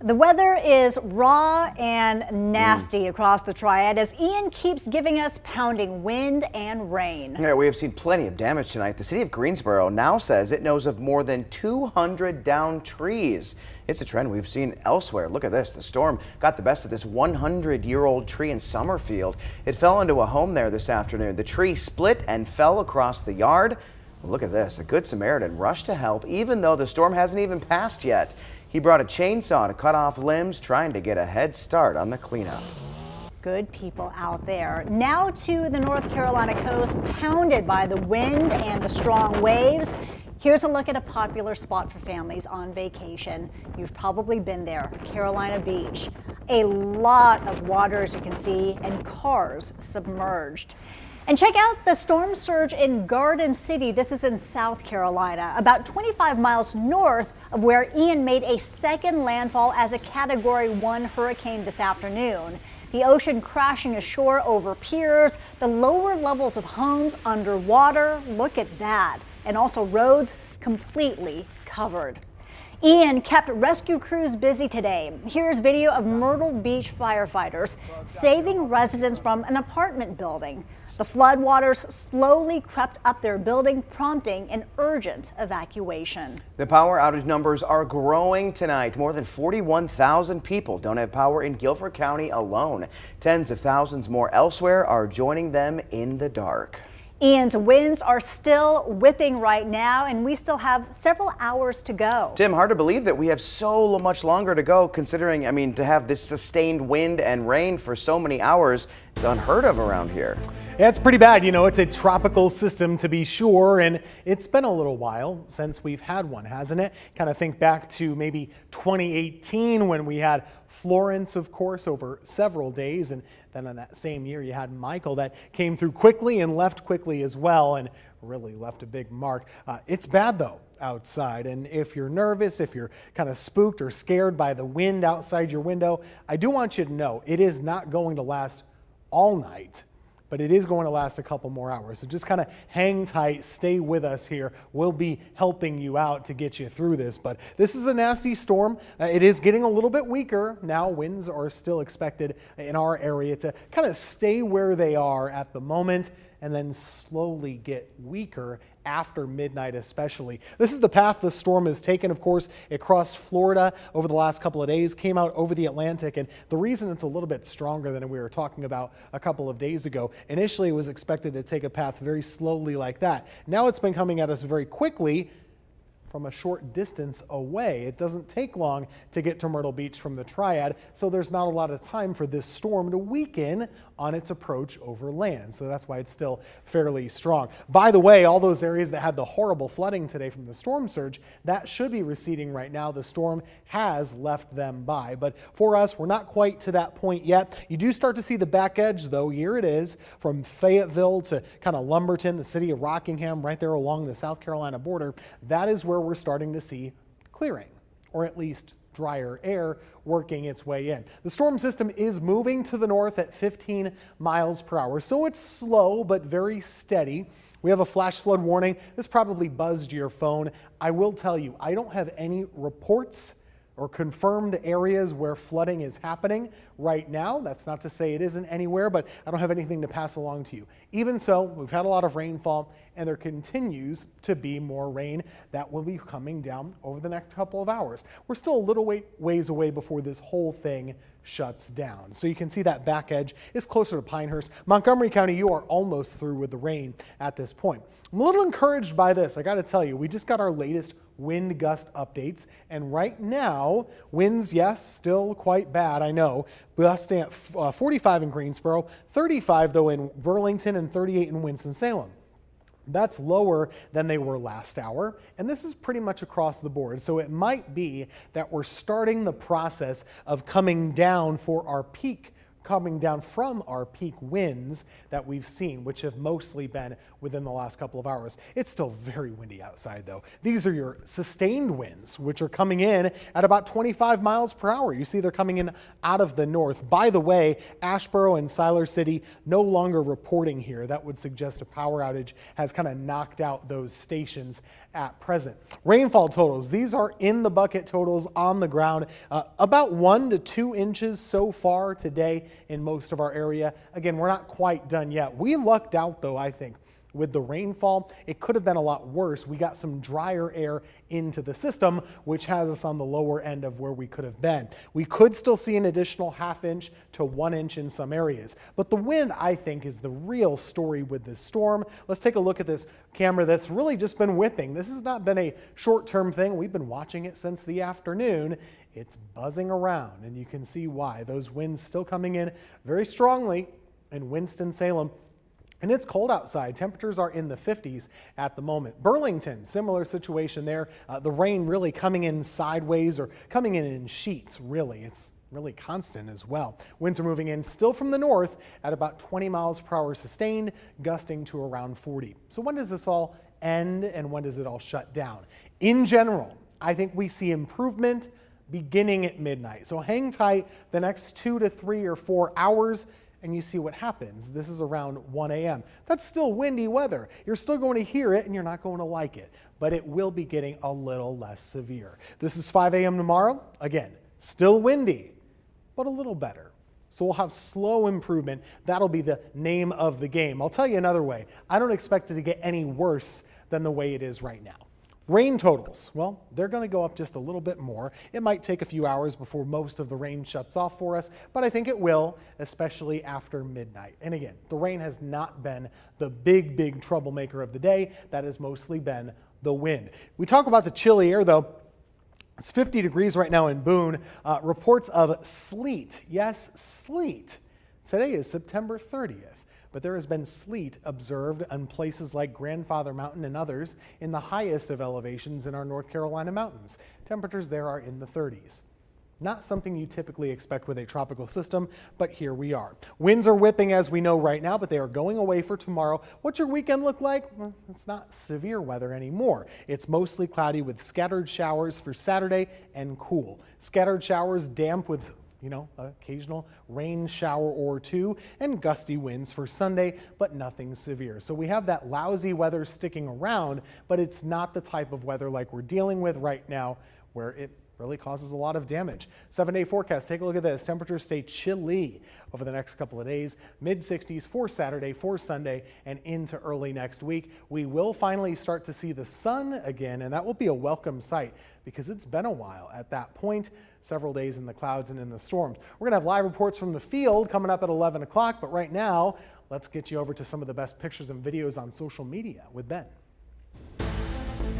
The weather is raw and nasty across the Triad as Ian keeps giving us pounding wind and rain. Yeah, we have seen plenty of damage tonight. The city of Greensboro now says it knows of more than 200 downed trees. It's a trend we've seen elsewhere. Look at this. The storm got the best of this 100-year-old tree in Summerfield. It fell into a home there this afternoon. The tree split and fell across the yard. Look at this. A Good Samaritan rushed to help even though the storm hasn't even passed yet. He brought a chainsaw to cut off limbs, trying to get a head start on the cleanup. Good people out there. Now to the North Carolina coast, pounded by the wind and the strong waves. Here's a look at a popular spot for families on vacation. You've probably been there, Carolina Beach. A lot of water, as you can see, and cars submerged. And check out the storm surge in Garden City. This is in South Carolina, about 25 miles north of where Ian made a second landfall as a Category 1 hurricane this afternoon. The ocean crashing ashore over piers, the lower levels of homes underwater. Look at that. And also roads completely covered. Ian kept rescue crews busy today. Here's video of Myrtle Beach firefighters saving residents from an apartment building. The floodwaters slowly crept up their building, prompting an urgent evacuation. The power outage numbers are growing tonight. More than 41,000 people don't have power in Guilford County alone. Tens of thousands more elsewhere are joining them in the dark. Ian's winds are still whipping right now, and we still have several hours to go. Tim, hard to believe that we have so much longer to go, considering, to have this sustained wind and rain for so many hours, it's unheard of around here. Yeah, it's pretty bad. It's a tropical system to be sure, and it's been a little while since we've had one, hasn't it? Kind of think back to maybe 2018 when we had Florence, of course, over several days, and then in that same year you had Michael that came through quickly and left quickly as well, and really left a big mark. It's bad though outside, and if you're nervous, if you're kind of spooked or scared by the wind outside your window, I do want you to know it is not going to last all night, but it is going to last a couple more hours. So just kind of hang tight, stay with us here. We'll be helping you out to get you through this. But this is a nasty storm. It is getting a little bit weaker now. Winds are still expected in our area to kind of stay where they are at the moment and then slowly get weaker after midnight especially. This is the path the storm has taken. Of course, it crossed Florida over the last couple of days, came out over the Atlantic, and the reason it's a little bit stronger than we were talking about a couple of days ago, initially it was expected to take a path very slowly like that. Now it's been coming at us very quickly from a short distance away. It doesn't take long to get to Myrtle Beach from the Triad, so there's not a lot of time for this storm to weaken on its approach over land. So that's why it's still fairly strong. By the way, all those areas that had the horrible flooding today from the storm surge, that should be receding right now. The storm has left them by. But for us, we're not quite to that point yet. You do start to see the back edge though. Here it is from Fayetteville to kind of Lumberton, the city of Rockingham, right there along the South Carolina border. That is where we're starting to see clearing, or at least drier air working its way in. The storm system is moving to the north at 15 miles per hour, so it's slow but very steady. We have a flash flood warning. This probably buzzed your phone. I will tell you, I don't have any reports or confirmed areas where flooding is happening right now. That's not to say it isn't anywhere, but I don't have anything to pass along to you. Even so, we've had a lot of rainfall, and there continues to be more rain that will be coming down over the next couple of hours. We're still a little ways away before this whole thing shuts down. So you can see that back edge is closer to Pinehurst. Montgomery County, you are almost through with the rain at this point. I'm a little encouraged by this. I got to tell you, we just got our latest wind gust updates, and right now winds, yes, still quite bad, I know, gusting at 45 in Greensboro, 35 though in Burlington, and 38 in Winston-Salem. That's lower than they were last hour, and this is pretty much across the board. So it might be that we're starting the process of coming down for our peak coming down from our peak winds that we've seen, which have mostly been within the last couple of hours. It's still very windy outside though. These are your sustained winds, which are coming in at about 25 miles per hour. You see they're coming in out of the north. By the way, Asheboro and Siler City no longer reporting here. That would suggest a power outage has kind of knocked out those stations at present. Rainfall totals, these are in the bucket totals on the ground, about 1 to 2 inches so far today in most of our area. Again, we're not quite done yet. We lucked out though, I think, with the rainfall. It could have been a lot worse. We got some drier air into the system, which has us on the lower end of where we could have been. We could still see an additional 1/2 inch to 1 inch in some areas. But the wind, I think, is the real story with this storm. Let's take a look at this camera that's really just been whipping. This has not been a short-term thing. We've been watching it since the afternoon. It's buzzing around, and you can see why. Those winds still coming in very strongly in Winston-Salem. And it's cold outside. Temperatures are in the 50s at the moment. Burlington, similar situation there. The rain really coming in sideways or coming in sheets, really. It's really constant as well. Winds are moving in still from the north at about 20 miles per hour sustained, gusting to around 40. So when does this all end and when does it all shut down? In general, I think we see improvement beginning at midnight. So hang tight the next 2 to 3 or 4 hours and you see what happens. This is around 1 a.m. That's still windy weather. You're still going to hear it and you're not going to like it, but it will be getting a little less severe. This is 5 a.m. tomorrow. Again, still windy, but a little better. So we'll have slow improvement. That'll be the name of the game. I'll tell you another way. I don't expect it to get any worse than the way it is right now. Rain totals, well, they're going to go up just a little bit more. It might take a few hours before most of the rain shuts off for us, but I think it will, especially after midnight. And again, the rain has not been the big troublemaker of the day. That has mostly been the wind. We talk about the chilly air, though. It's 50 degrees right now in Boone. Reports of sleet. Yes, sleet. Today is September 30th. But there has been sleet observed on places like Grandfather Mountain and others in the highest of elevations in our North Carolina mountains. Temperatures there are in the 30s. Not something you typically expect with a tropical system, but here we are. Winds are whipping as we know right now, but they are going away for tomorrow. What's your weekend look like? Well, it's not severe weather anymore. It's mostly cloudy with scattered showers for Saturday and cool. Scattered showers damp with occasional rain shower or two and gusty winds for Sunday, but nothing severe. So we have that lousy weather sticking around, but it's not the type of weather like we're dealing with right now where it really causes a lot of damage. 7-day forecast, take a look at this. Temperatures stay chilly over the next couple of days, mid-60s for Saturday, for Sunday, and into early next week. We will finally start to see the sun again, and that will be a welcome sight because it's been a while at that point, several days in the clouds and in the storms. We're gonna have live reports from the field coming up at 11 o'clock, but right now, let's get you over to some of the best pictures and videos on social media with Ben.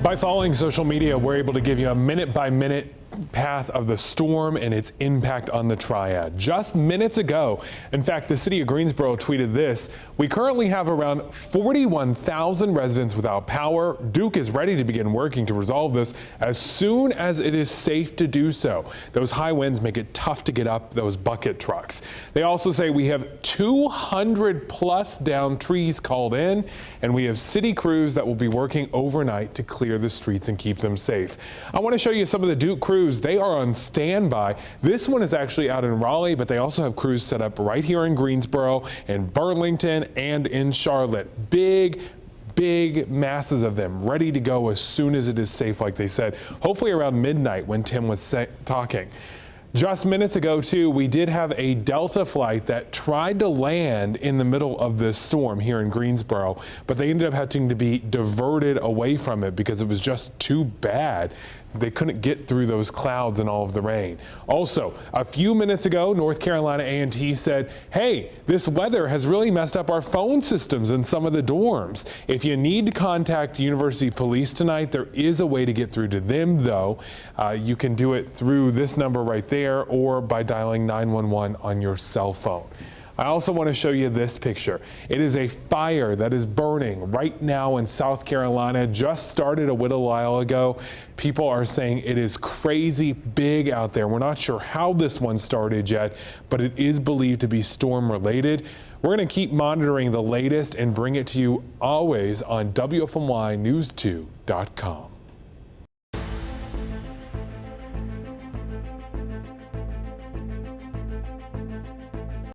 By following social media, we're able to give you a minute-by-minute path of the storm and its impact on the Triad. Just minutes ago, in fact, the city of Greensboro tweeted this: "We currently have around 41,000 residents without power. Duke is ready to begin working to resolve this as soon as it is safe to do so. Those high winds make it tough to get up those bucket trucks." They also say we have 200 plus downed trees called in, and we have city crews that will be working overnight to clear the streets and keep them safe. I want to show you some of the Duke crews. They are on standby. This one is actually out in Raleigh, but they also have crews set up right here in Greensboro, in Burlington, and in Charlotte. Big masses of them ready to go as soon as it is safe, like they said. Hopefully around midnight when Tim was talking. Just minutes ago, too, we did have a Delta flight that tried to land in the middle of this storm here in Greensboro, but they ended up having to be diverted away from it because it was just too bad. They couldn't get through those clouds and all of the rain. Also, a few minutes ago, North Carolina A&T said, hey, this weather has really messed up our phone systems in some of the dorms. If you need to contact University Police tonight, there is a way to get through to them, though. You can do it through this number right there or by dialing 911 on your cell phone. I also want to show you this picture. It is a fire that is burning right now in South Carolina. Just started a little while ago. People are saying it is crazy big out there. We're not sure how this one started yet, but it is believed to be storm related. We're going to keep monitoring the latest and bring it to you always on WFMY News2.com.